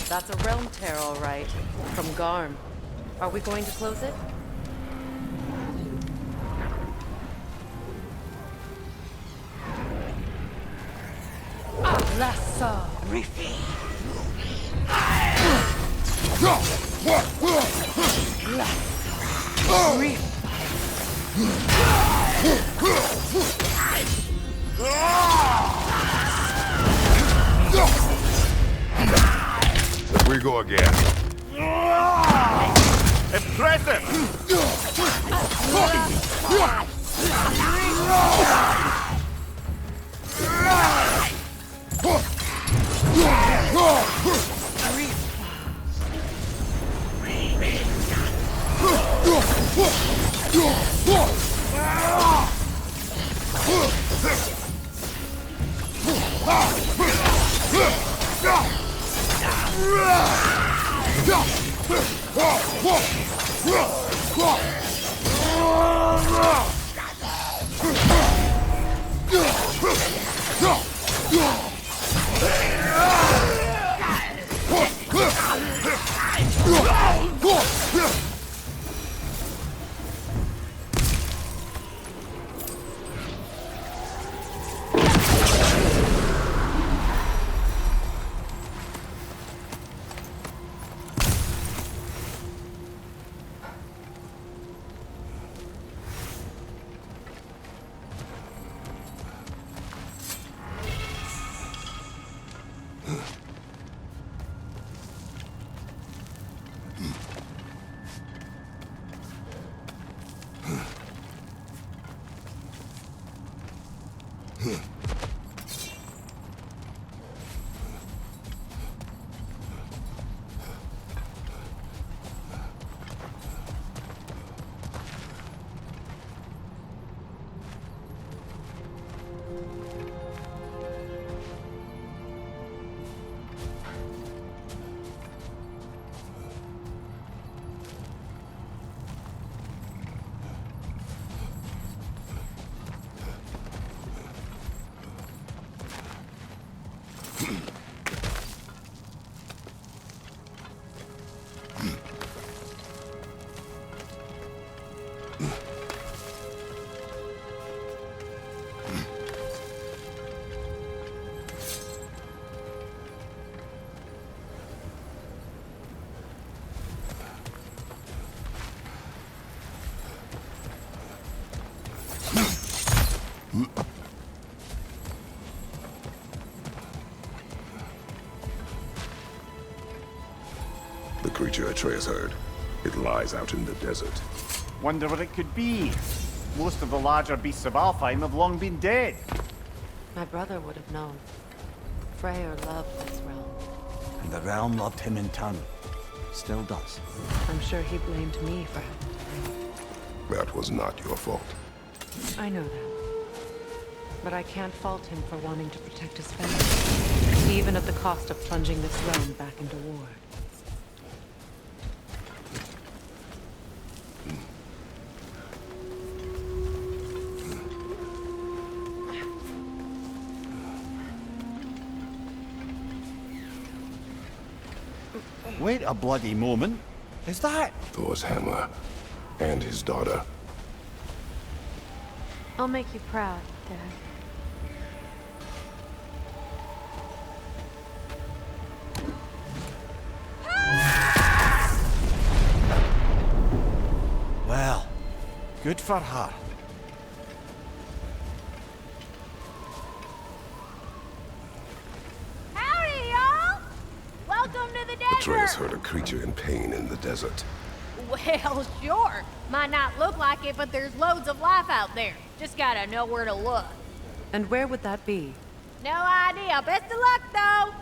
That's a realm tear, all right. From Garm. Are we going to close it? Lassa! We go again. Impressive! The creature Atreus heard. It lies out in the desert. Wonder what it could be. Most of the larger beasts of Alfheim have long been dead. My brother would have known. Freyr loved this realm. And the realm loved him in turn. Still does. I'm sure he blamed me for having to bring. That was not your fault. I know that. But I can't fault him for wanting to protect his family, even at the cost of plunging this realm back into war. Wait a bloody moment. Is that? Thor's hammer. And his daughter. I'll make you proud, Dad. Well, good for her. Howdy, y'all! Welcome to the desert! Atreus heard a creature in pain in the desert. Well, sure. Might not look like it, but there's loads of life out there. Just gotta know where to look. And where would that be? No idea. Best of luck, though!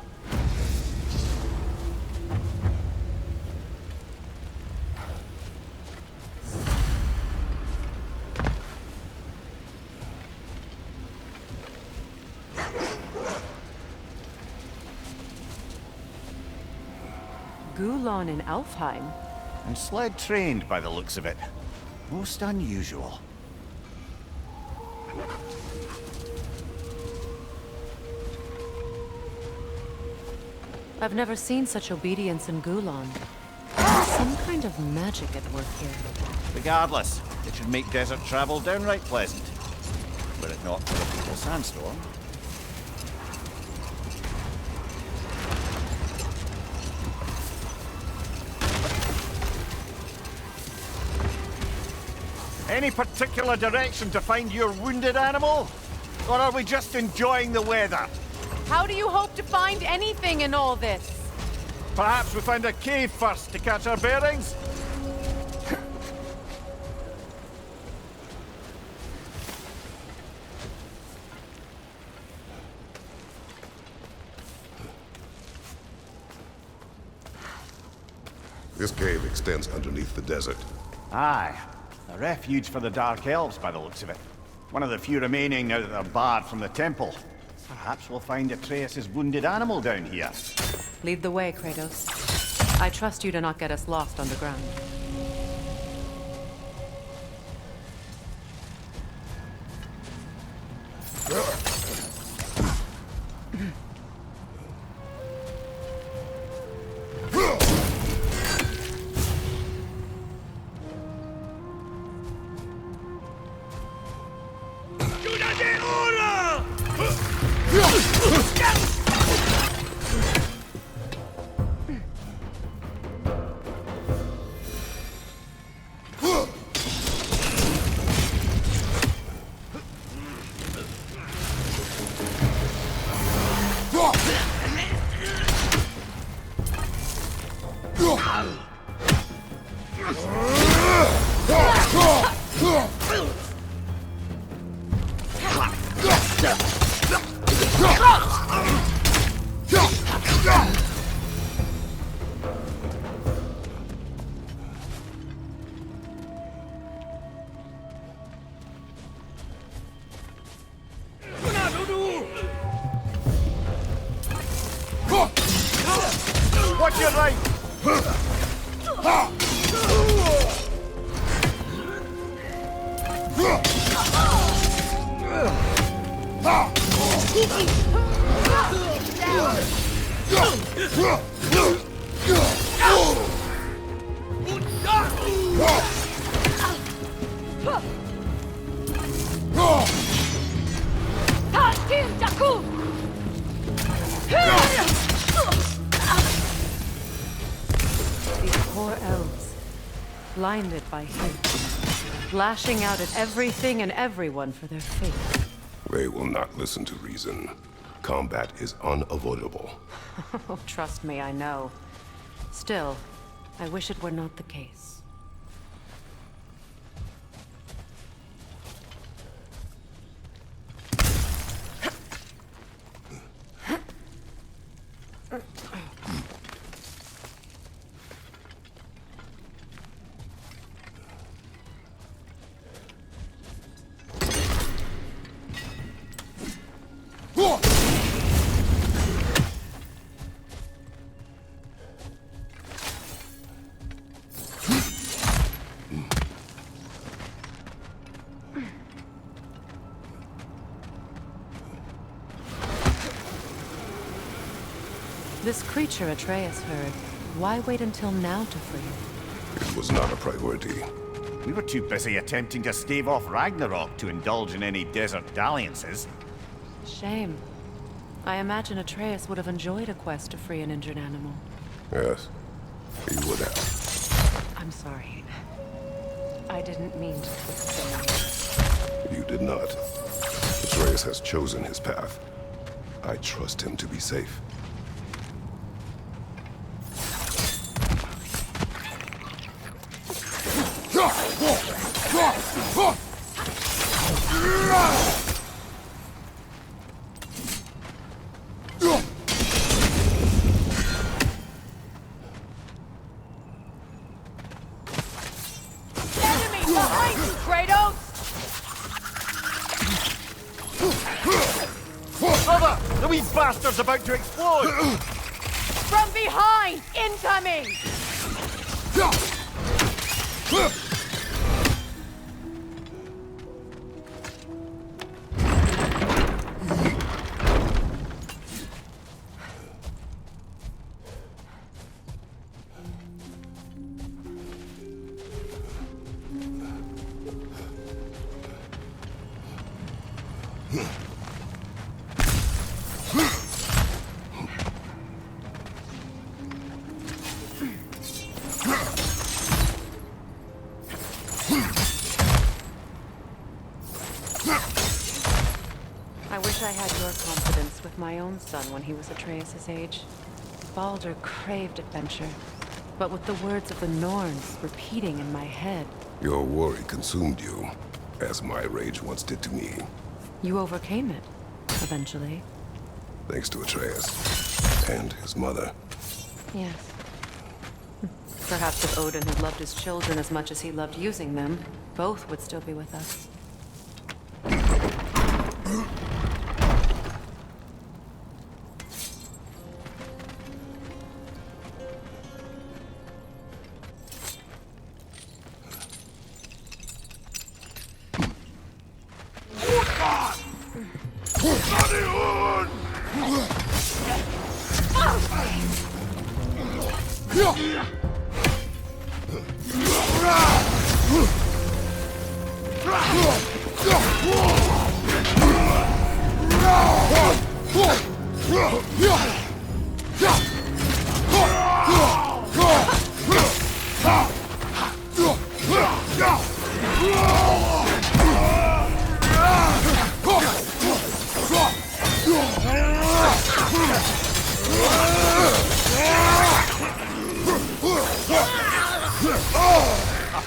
Gulon in Alfheim? And sled trained by the looks of it. Most unusual. I've never seen such obedience in Gulan. There's some kind of magic at work here. Regardless, it should make desert travel downright pleasant. Were it not for a brutal sandstorm. Any particular direction to find your wounded animal? Or are we just enjoying the weather? How do you hope to find anything in all this? Perhaps we find a cave first to catch our bearings? This cave extends underneath the desert. Aye. A refuge for the Dark Elves by the looks of it. One of the few remaining now that they're barred from the temple. Perhaps we'll find Atreus' wounded animal down here. Lead the way, Kratos. I trust you to not get us lost underground. Watch your right! These poor elves, blinded by hate, lashing out at everything and everyone for their fate. They will not listen to reason. Combat is unavoidable. Oh, trust me, I know. Still, I wish it were not the case. This creature Atreus heard, why wait until now to free it? It was not a priority. We were too busy attempting to stave off Ragnarok to indulge in any desert dalliances. Shame. I imagine Atreus would have enjoyed a quest to free an injured animal. Yes, he would have. I'm sorry. I didn't mean to twist the knife. You did not. Atreus has chosen his path. I trust him to be safe. Enemy behind you, Kratos! Cover! The wee bastard's about to explode! From behind! Incoming! I wish I had your confidence with my own son when he was Atreus' age. Baldur craved adventure, but with the words of the Norns repeating in my head. Your worry consumed you, as my rage once did to me. You overcame it, eventually. Thanks to Atreus. And his mother. Yes. Perhaps if Odin had loved his children as much as he loved using them, both would still be with us.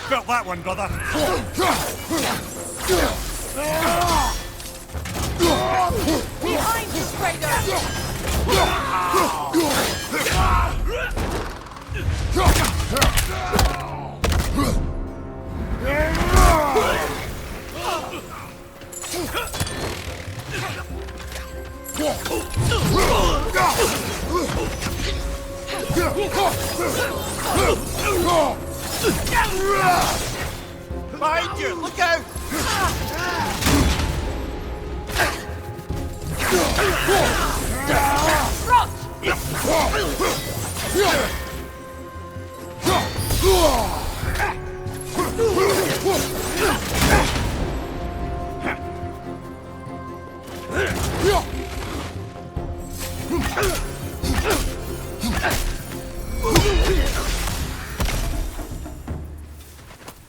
Felt that one, brother. Behind you, traitor! Behind you! Look out!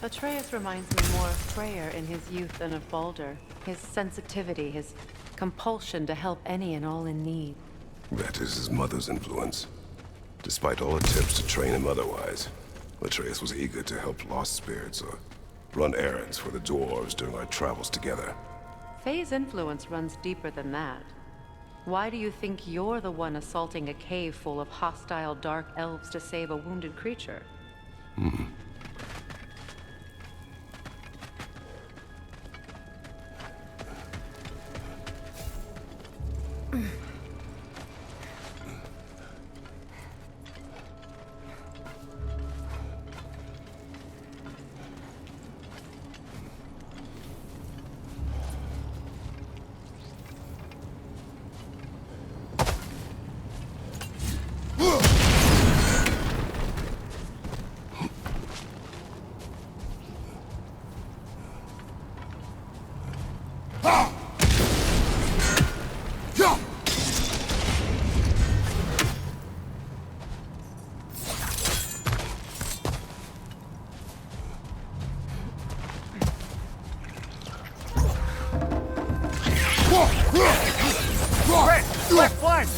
Atreus reminds me more of Freyr in his youth than of Baldur. His sensitivity, his compulsion to help any and all in need. That is his mother's influence. Despite all attempts to train him otherwise, Atreus was eager to help lost spirits or run errands for the dwarves during our travels together. Faye's influence runs deeper than that. Why do you think you're the one assaulting a cave full of hostile dark elves to save a wounded creature? Left flank!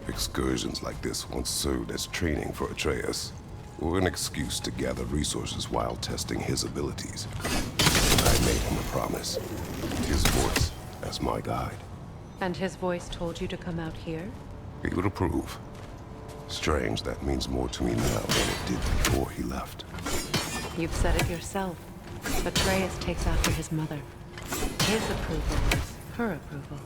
Excursions like this once served as training for Atreus, or an excuse to gather resources while testing his abilities. I made him a promise. His voice as my guide. And his voice told you to come out here? He would approve. Strange, that means more to me now than it did before he left. You've said it yourself. Atreus takes after his mother. His approval is her approval.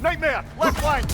Nightmare! Left flank!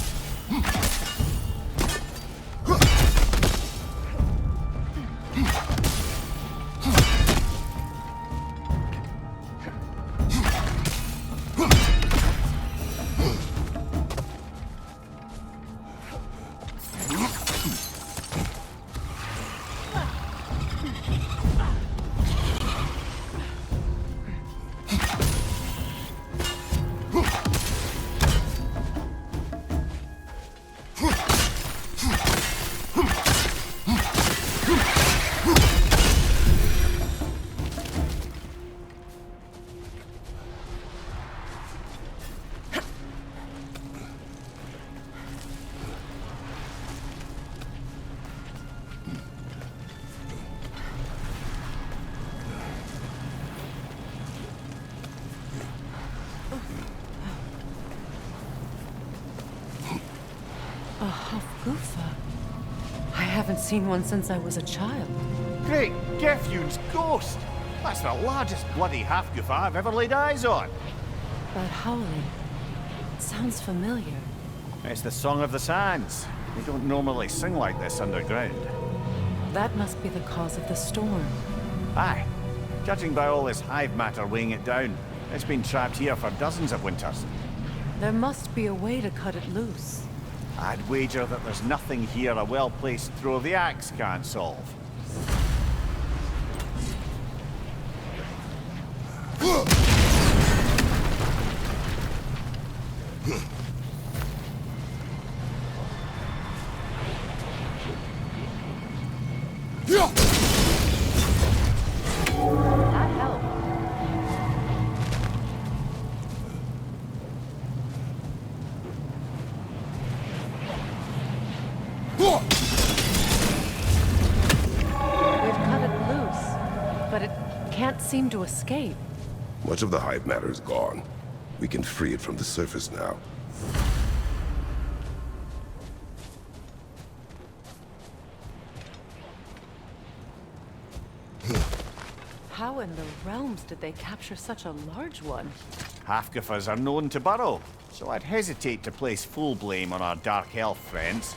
A Hofgufa. I haven't seen one since I was a child. Great Gefjun's ghost! That's the largest bloody half-goof I've ever laid eyes on. That howling. It sounds familiar. It's the Song of the Sands. They don't normally sing like this underground. That must be the cause of the storm. Aye. Judging by all this hive matter weighing it down, it's been trapped here for dozens of winters. There must be a way to cut it loose. I'd wager that there's nothing here a well-placed throw of the axe can't solve. That helped. We've cut it loose, but it can't seem to escape. Much of the hive matter is gone. We can free it from the surface now. How in the realms did they capture such a large one? Half-goofers are known to burrow, so I'd hesitate to place full blame on our dark elf friends.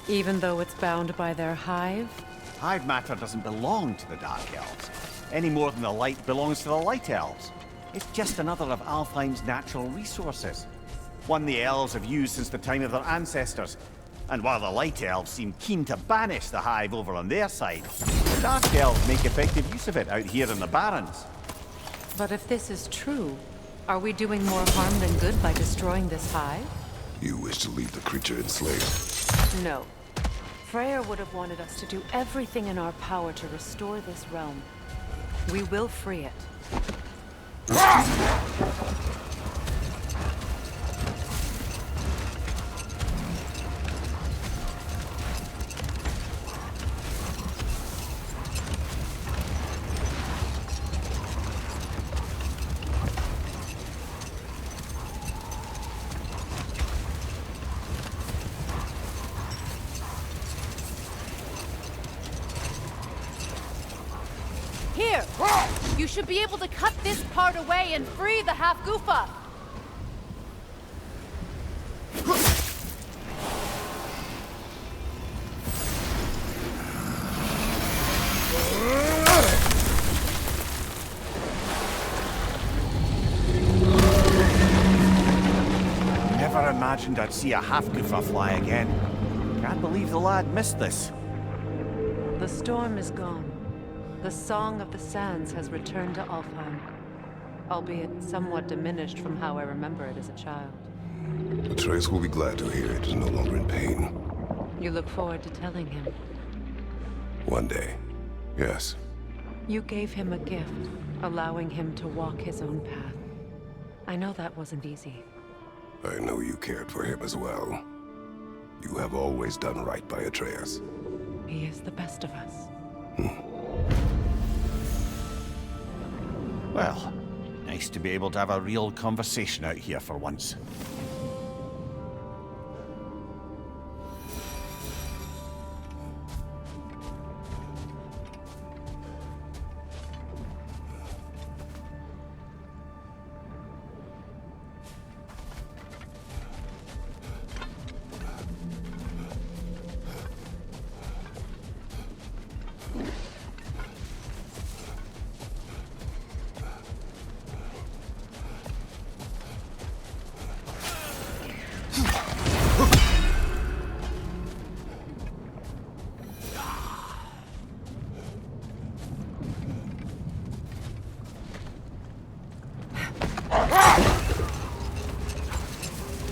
Even though it's bound by their hive? Hive matter doesn't belong to the Dark Elves, any more than the light belongs to the Light Elves. It's just another of Alfheim's natural resources. One the elves have used since the time of their ancestors. And while the Light Elves seem keen to banish the hive over on their side, the Dark Elves make effective use of it out here in the Barrens. But if this is true, are we doing more harm than good by destroying this hive? You wish to leave the creature enslaved? No. Freyr would have wanted us to do everything in our power to restore this realm. We will free it. Here! You should be able to cut this part away and free the half-goofa! Never imagined I'd see a half-goofa fly again. Can't believe the lad missed this. The storm is gone. The Song of the Sands has returned to Alfheim, albeit somewhat diminished from how I remember it as a child. Atreus will be glad to hear it is no longer in pain. You look forward to telling him. One day. Yes. You gave him a gift, allowing him to walk his own path. I know that wasn't easy. I know you cared for him as well. You have always done right by Atreus. He is the best of us. Well, nice to be able to have a real conversation out here for once.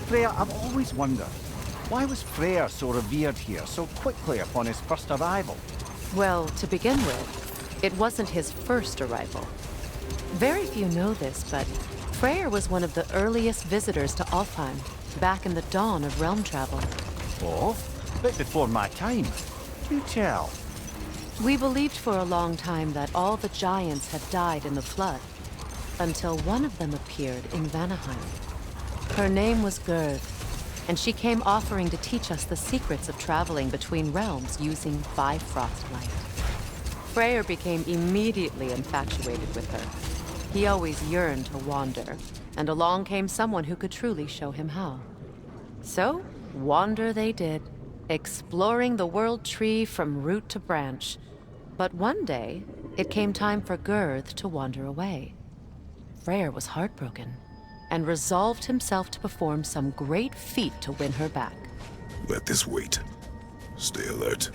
Freyr, I've always wondered, why was Freyr so revered here so quickly upon his first arrival? Well, to begin with, it wasn't his first arrival. Very few know this, but Freyr was one of the earliest visitors to Alfheim, back in the dawn of realm travel. Oh, bit before my time. Do tell. We believed for a long time that all the giants had died in the flood, until one of them appeared in Vanaheim. Her name was Gerd, and she came offering to teach us the secrets of traveling between realms using Bifrost light. Freyr became immediately infatuated with her. He always yearned to wander, and along came someone who could truly show him how. So, wander they did, exploring the world tree from root to branch. But one day, it came time for Gerd to wander away. Freyr was heartbroken, and resolved himself to perform some great feat to win her back. Let this wait. Stay alert.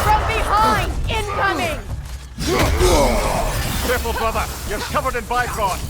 From behind! Incoming! Careful, brother! You're covered in Bifrost!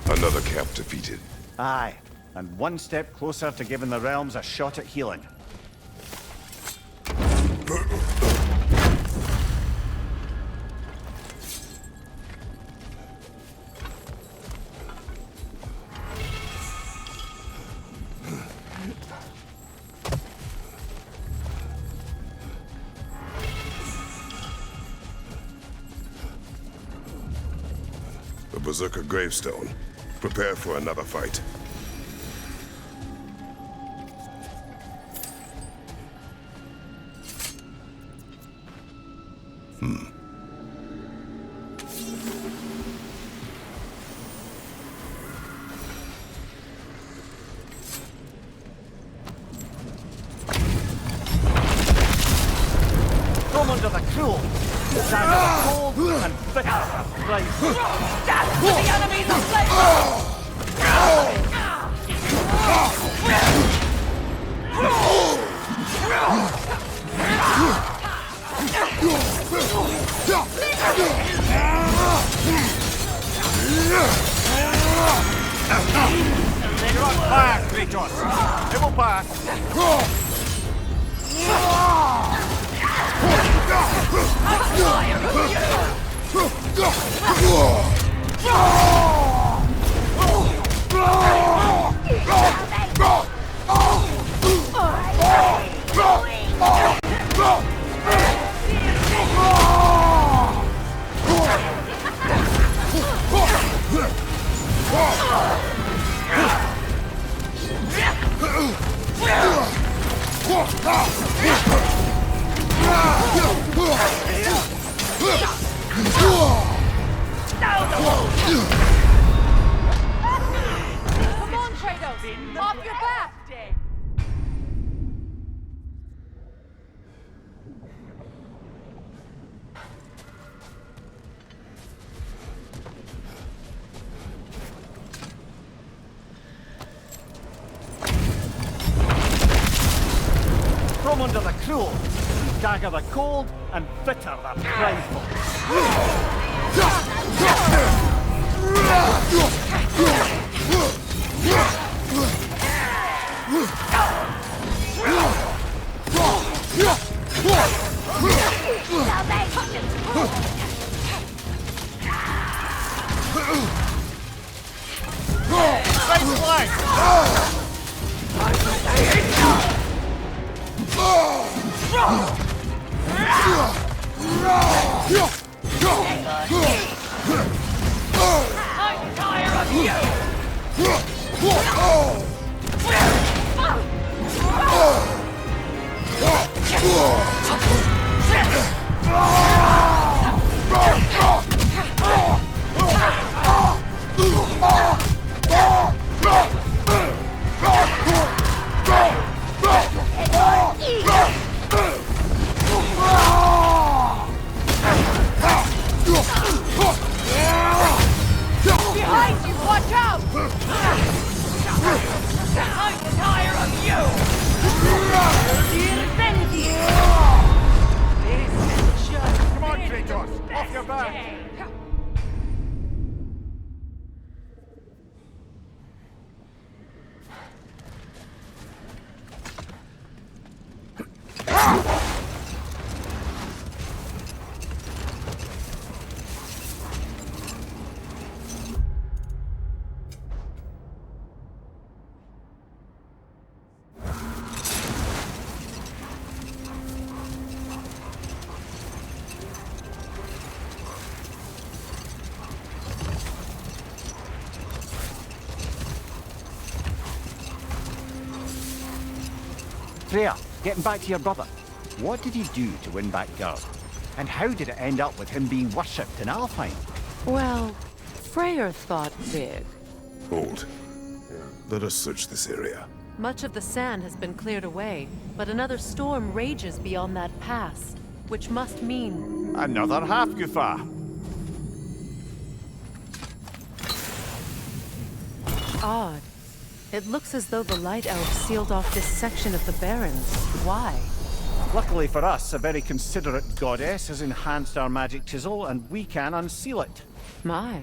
Another camp defeated. Aye, and one step closer to giving the realms a shot at healing. A Berserker gravestone. Prepare for another fight. Come under the cruel, stand the cold and bitter right. Death to the enemies of flavor! Kratos! It will pass! Come on, Kratos! Off your back! From under the cruel, dagger the cold, and bitter the prideful. Right flank! I'm tired of you! Behind you! Watch out! I'm tired of you! Revenge you! This is just Come on, Kratos! Off your back! Freya, getting back to your brother. What did he do to win back Gerd? And how did it end up with him being worshipped in Alfheim? Well, Freyr thought big. Hold. Let us search this area. Much of the sand has been cleared away, but another storm rages beyond that pass, which must mean... Another Hafgufa. odd. It looks as though the Light Elves sealed off this section of the Barrens. Why? Luckily for us, a very considerate goddess has enhanced our magic chisel, and we can unseal it. My,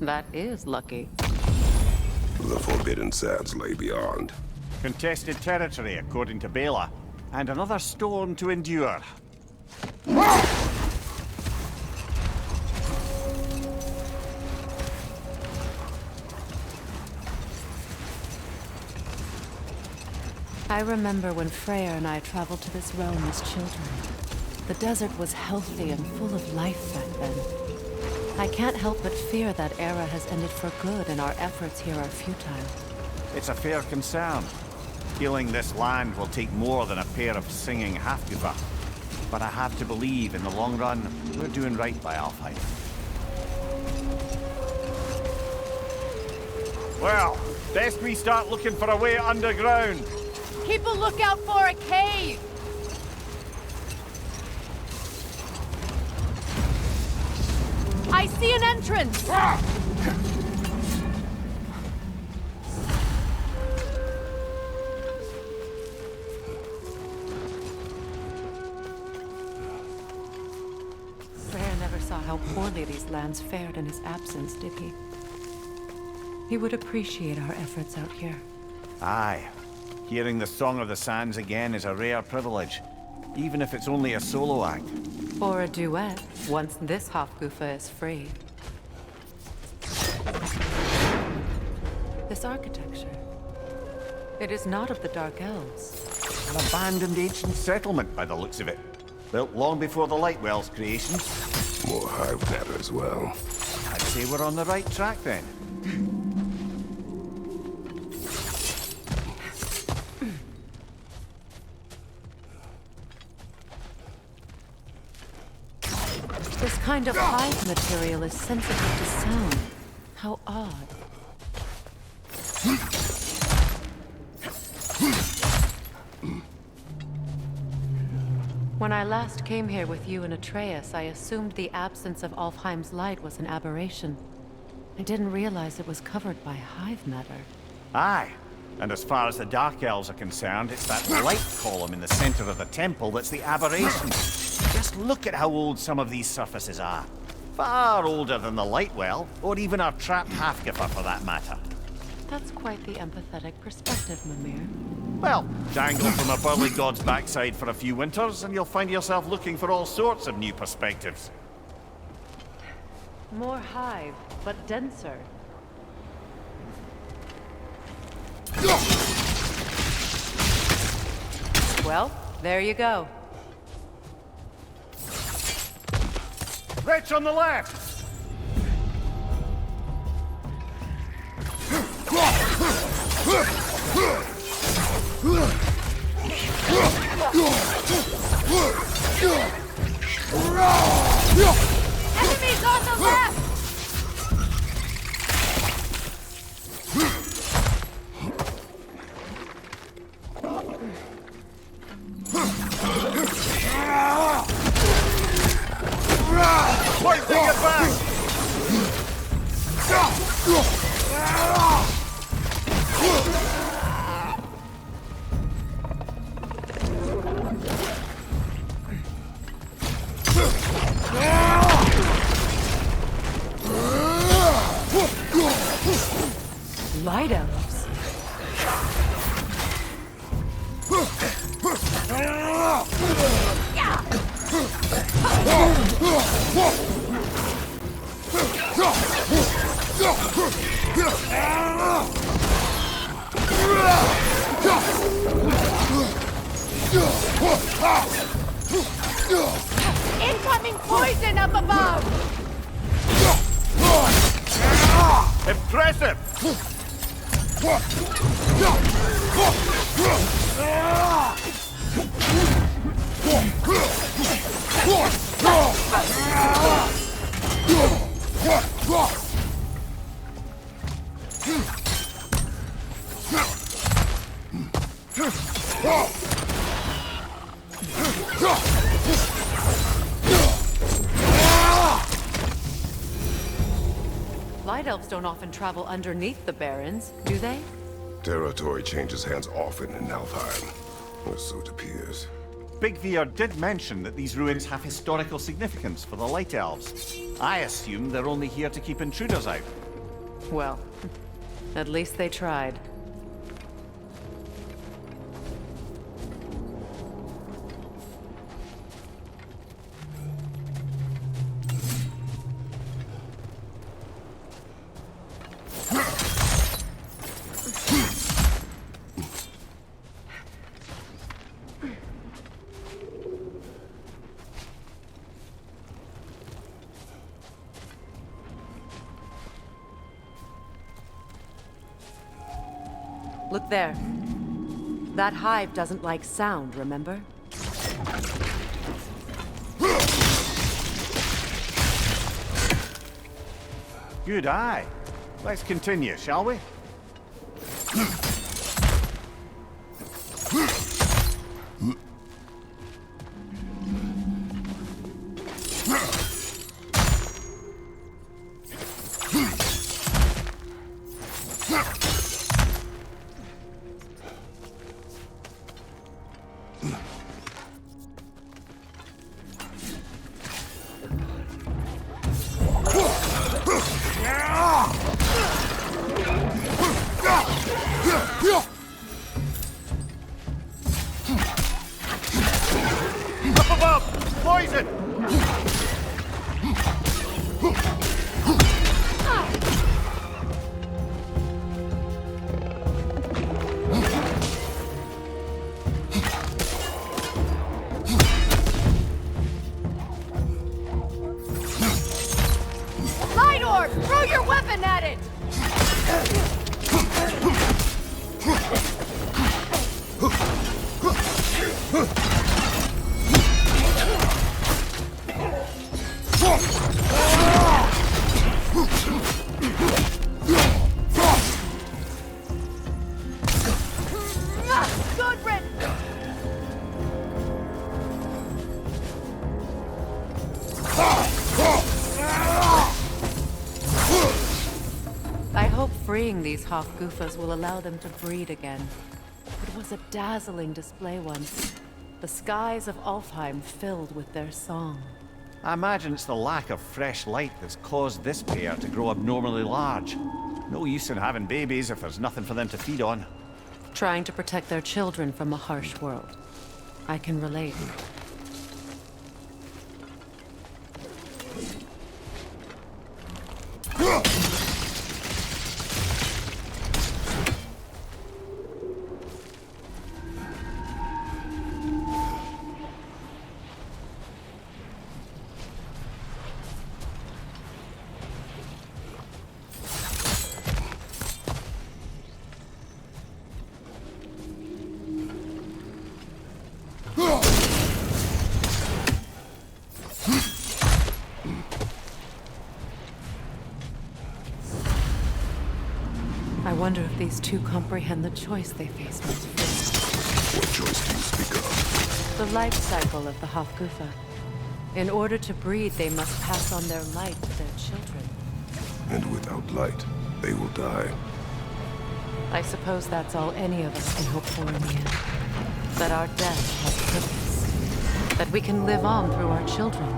that is lucky. The Forbidden Sands lay beyond. Contested territory, according to Bela, and another storm to endure. I remember when Freyr and I traveled to this realm as children. The desert was healthy and full of life back then. I can't help but fear that era has ended for good and our efforts here are futile. It's a fair concern. Healing this land will take more than a pair of singing Hafgufa. But I have to believe, in the long run, we're doing right by Alfheim. Well, best we start looking for a way underground. Keep a lookout for a cave! I see an entrance! Freyr never saw how poorly these lands fared in his absence, did he? He would appreciate our efforts out here. Aye. Hearing the Song of the Sands again is a rare privilege, even if it's only a solo act. Or a duet, once this Hofgufa is free. This architecture. It is not of the Dark Elves. An abandoned ancient settlement by the looks of it. Built long before the Lightwell's creation. More hive matter as well. I'd say we're on the right track then. This kind of hive material is sensitive to sound. How odd. When I last came here with you and Atreus, I assumed the absence of Alfheim's light was an aberration. I didn't realize it was covered by hive matter. Aye. And as far as the Dark Elves are concerned, it's that light column in the center of the temple that's the aberration. Just look at how old some of these surfaces are. Far older than the Lightwell, or even our trapped Hafgifer for that matter. That's quite the empathetic perspective, Mimir. Well, dangle from a burly god's backside for a few winters, and you'll find yourself looking for all sorts of new perspectives. More hive, but denser. Well, there you go. Wretch on the left! Enemies on the left! Pointing it back! Light elves. Incoming poison up above! Impressive! Light elves don't often travel underneath the barrens, do they? Territory changes hands often in Alfheim, or so it appears. Big Veer did mention that these ruins have historical significance for the Light Elves. I assume they're only here to keep intruders out. Well, at least they tried. Look there. That hive doesn't like sound, remember? Good eye. Let's continue, shall we? door! Throw your weapon at it! Good riddance! I hope freeing these Hofgufas will allow them to breed again. It was a dazzling display once. The skies of Alfheim filled with their song. I imagine it's the lack of fresh light that's caused this pair to grow abnormally large. No use in having babies if there's nothing for them to feed on. Trying to protect their children from a harsh world. I can relate. I wonder if these two comprehend the choice they face most first. What choice do you speak of? The life cycle of the Hofgufa. In order to breed, they must pass on their light to their children. And without light, they will die. I suppose that's all any of us can hope for in the end. That our death has purpose. That we can live on through our children.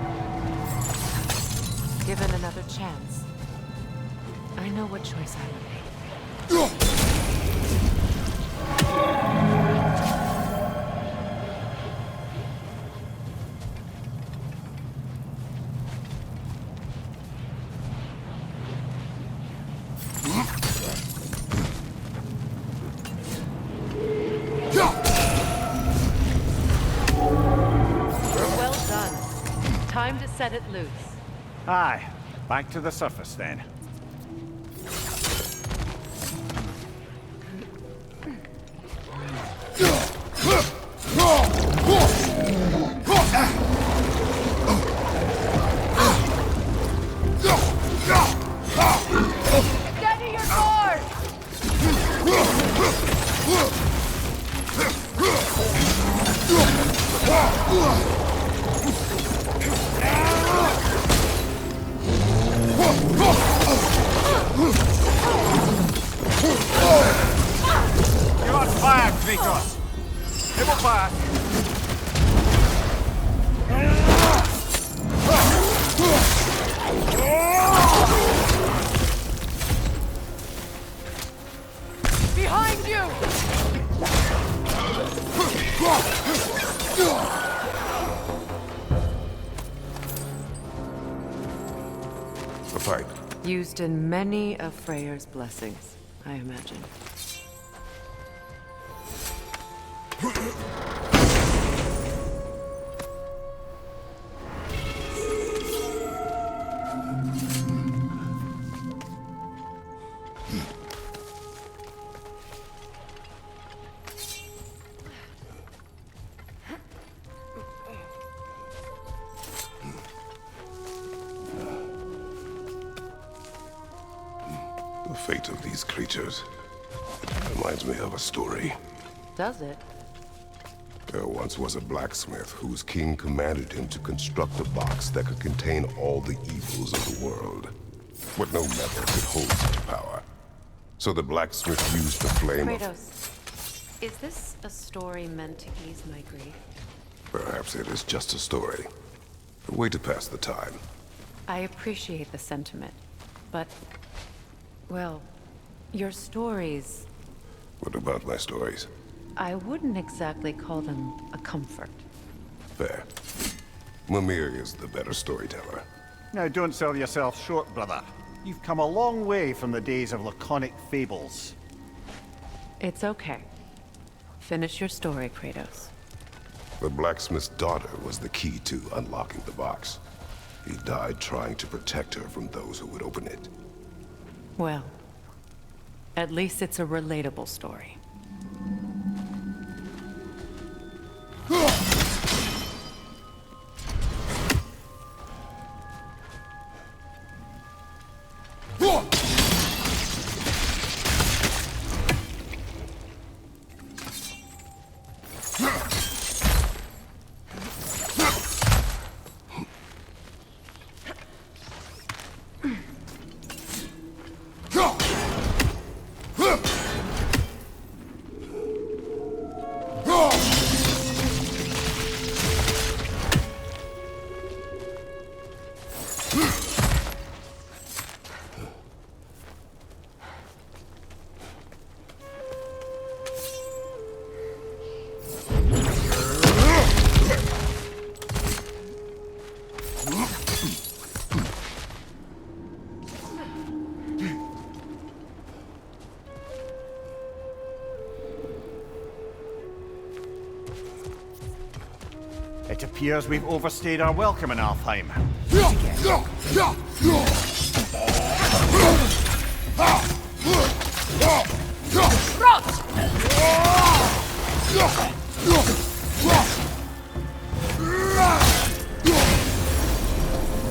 Given another chance, I know what choice I would make. Well done. Time to set it loose. Aye, back to the surface then. Steady your sword! You're on fire, Kratos! It will pass! Behind you! The fight. Used in many of Freyr's blessings, I imagine. The fate of these creatures. It reminds me of a story. Does it? There once was a blacksmith whose king commanded him to construct a box that could contain all the evils of the world. But no metal could hold such power. So the blacksmith used the flame of... Kratos, is this a story meant to ease my grief? Perhaps it is just a story. A way to pass the time. I appreciate the sentiment, but... well, your stories... What about my stories? I wouldn't exactly call them a comfort. Fair. Mimir is the better storyteller. Now don't sell yourself short, brother. You've come a long way from the days of laconic fables. It's okay. Finish your story, Kratos. The blacksmith's daughter was the key to unlocking the box. He died trying to protect her from those who would open it. Well, at least it's a relatable story. It appears we've overstayed our welcome in Alfheim.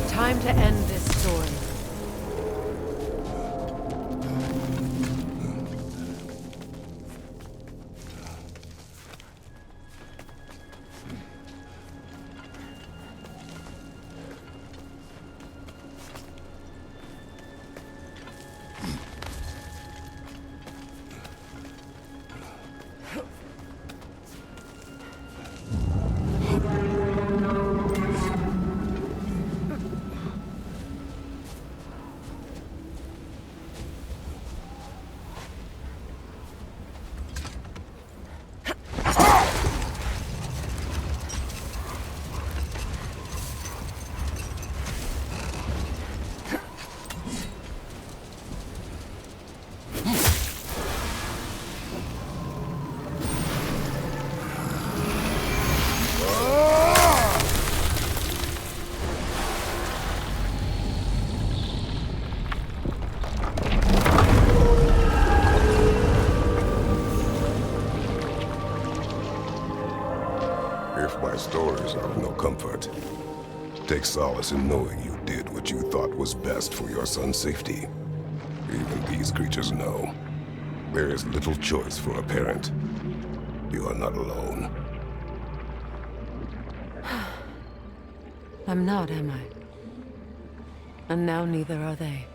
Time to end this story. If my stories are of no comfort, take solace in knowing you did what you thought was best for your son's safety. Even these creatures know. There is little choice for a parent. You are not alone. I'm not, am I? And now neither are they.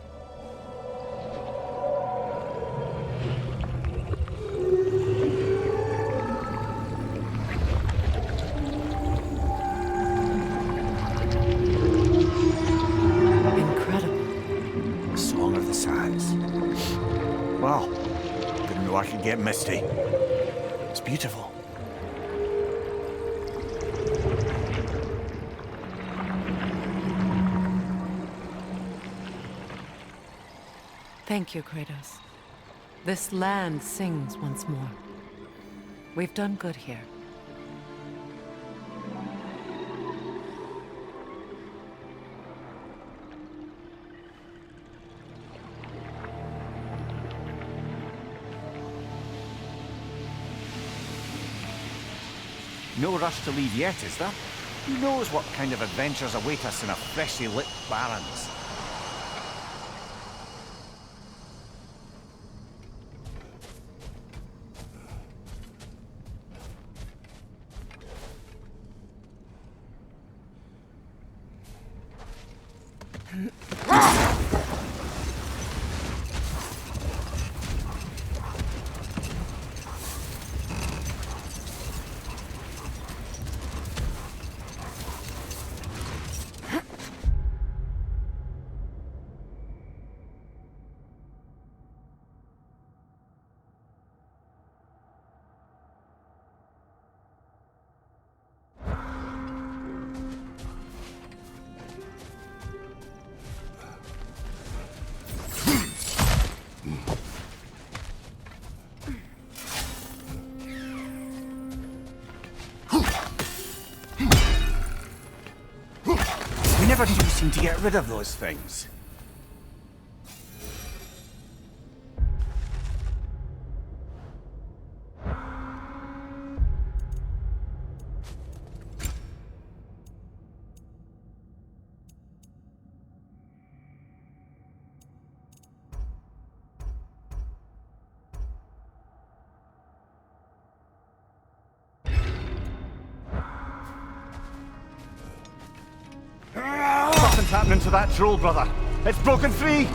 Incredible. Song of the Sands. Well, didn't know I could get misty. It's beautiful. Thank you, Kratos. This land sings once more. We've done good here. No rush to leave yet, is there? Who knows what kind of adventures await us in a freshly lit Barrens? never do seem to get rid of those things. Something's happening to that troll, brother. It's broken free!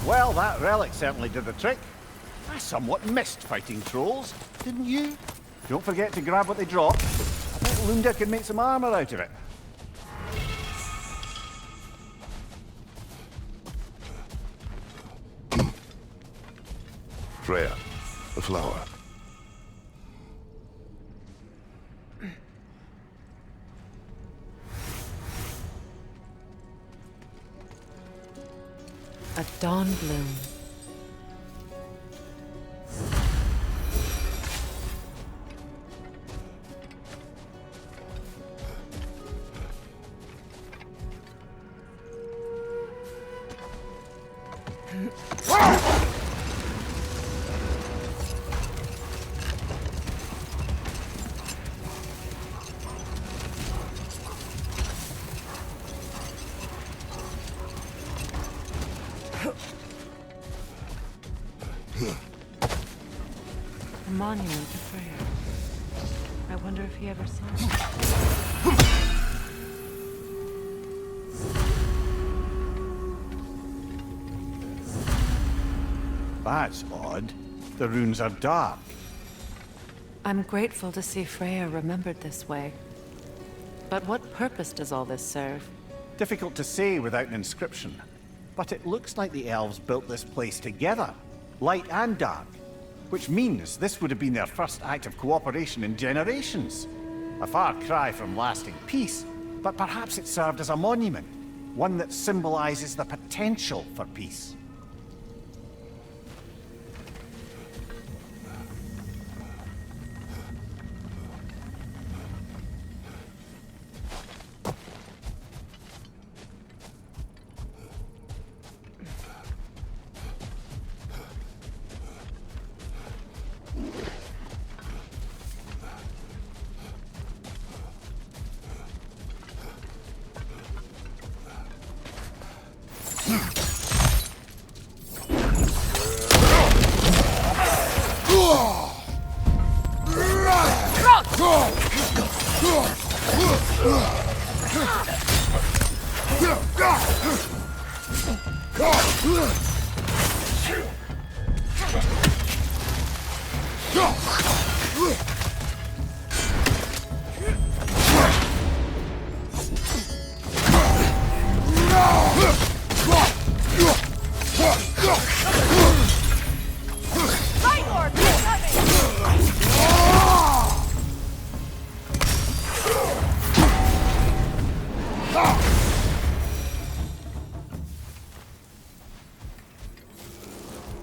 Well, that relic certainly did the trick. I somewhat missed fighting trolls, didn't you? Don't forget to grab what they drop. I bet Lunda could make some armor out of it. Freya, the flower. A dawn bloom. A monument to Freya. I wonder if he ever saw it. That's odd. The runes are dark. I'm grateful to see Freya remembered this way. But what purpose does all this serve? Difficult to say without an inscription. But it looks like the elves built this place together, light and dark. Which means this would have been their first act of cooperation in generations. A far cry from lasting peace, but perhaps it served as a monument, one that symbolizes the potential for peace.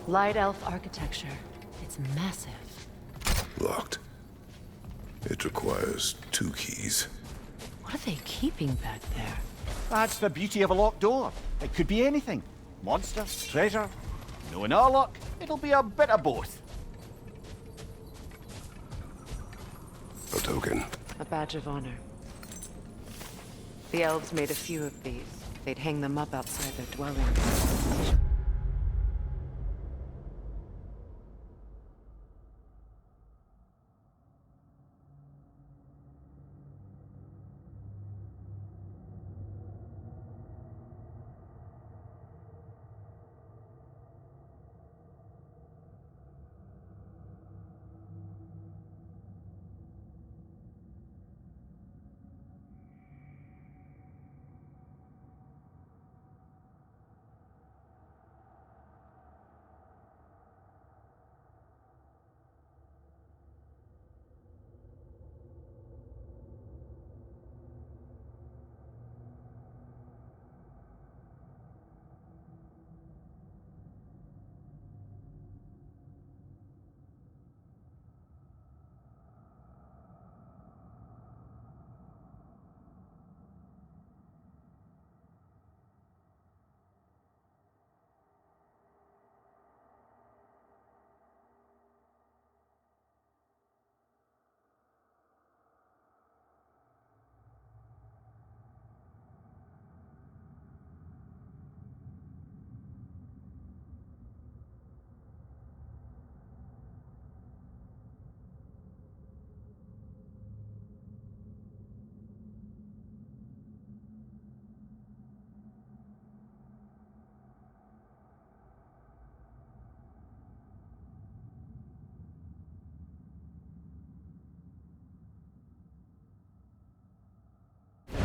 Light elf architecture. It's massive. Locked. It requires 2 keys. What are they keeping back there? That's the beauty of a locked door. It could be anything. Monster, treasure. Knowing our luck, it'll be a bit of both. token? A badge of honor. The elves made a few of these. They'd hang them up outside their dwellings.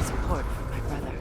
Support for my brother.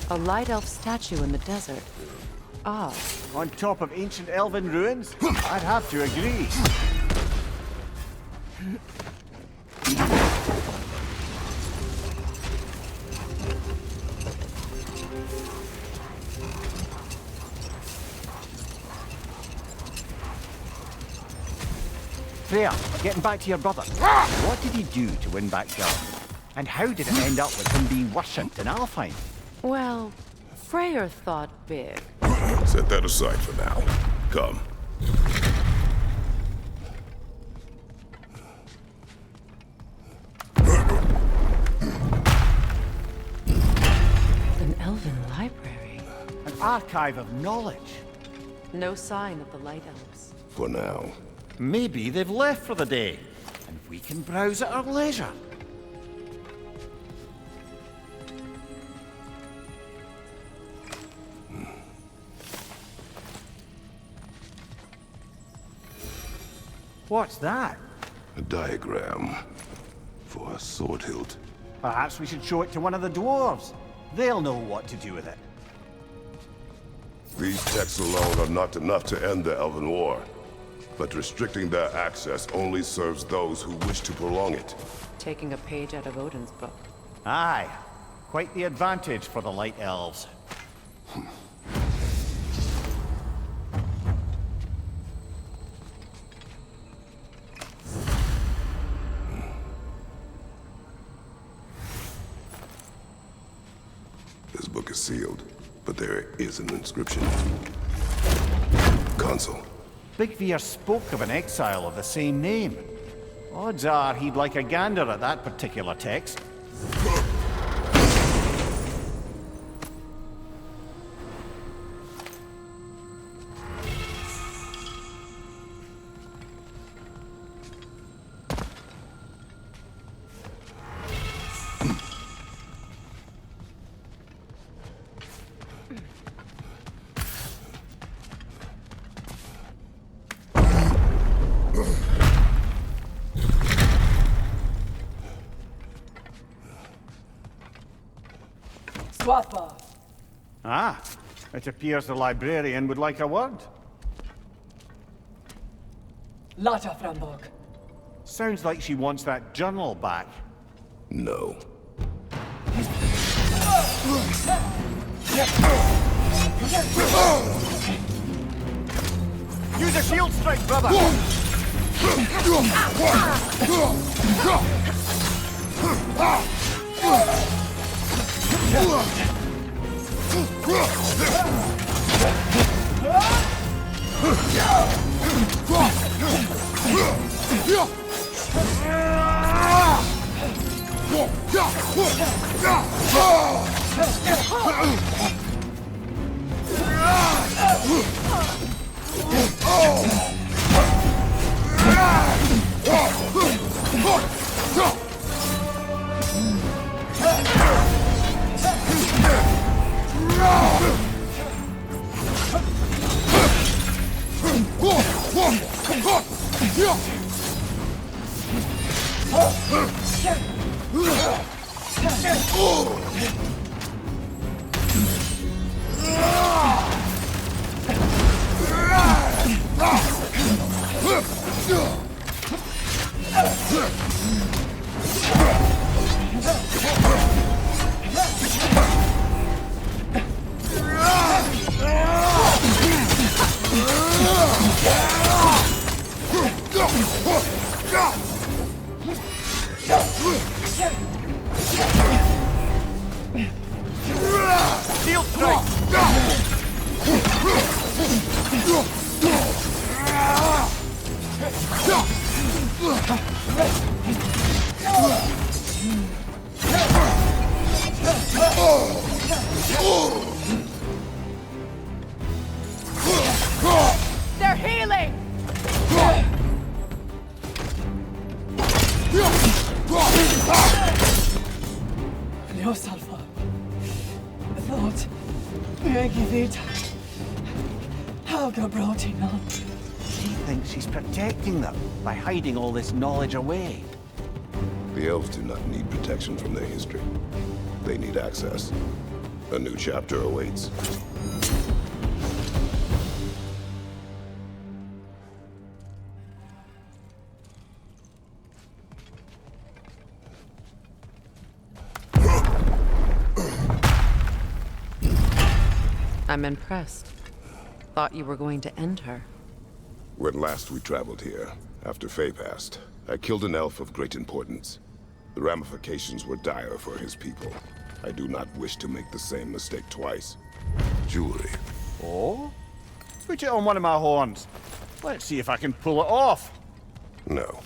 A light elf statue in the desert. Odd. On top of ancient elven ruins? I'd have to agree. Freya, getting back to your brother. What did he do to win back Garth? And how did it end up with him being worshipped in Alfheim? Well, Freyr thought big. Set that aside for now. Come. An elven library. An archive of knowledge. No sign of the light elves. For now. Maybe they've left for the day, and we can browse at our leisure. What's that? A diagram for a sword hilt. Perhaps we should show it to one of the dwarves. They'll know what to do with it. These texts alone are not enough to end the Elven War. But restricting their access only serves those who wish to prolong it. Taking a page out of Odin's book. Aye. Quite the advantage for the Light Elves. This book is sealed, but there is an inscription. Console. Big Veer spoke of an exile of the same name. Odds are he'd like a gander at that particular text. Swatha. Ah, it appears the librarian would like a word. Lata Frambog. Sounds like she wants that journal back. No. Use a shield strike, brother! Shield strike! They're healing! No Salva. Thought. Megivita. Helga brought him up. She thinks she's protecting them by hiding all this knowledge away. The elves do not need protection from their history. They need access. A new chapter awaits. I'm impressed. Thought you were going to end her. When last we traveled here, after Faye passed, I killed an elf of great importance. The ramifications were dire for his people. I do not wish to make the same mistake twice. Jewelry. Oh? Put it on one of my horns. Let's see if I can pull it off. No.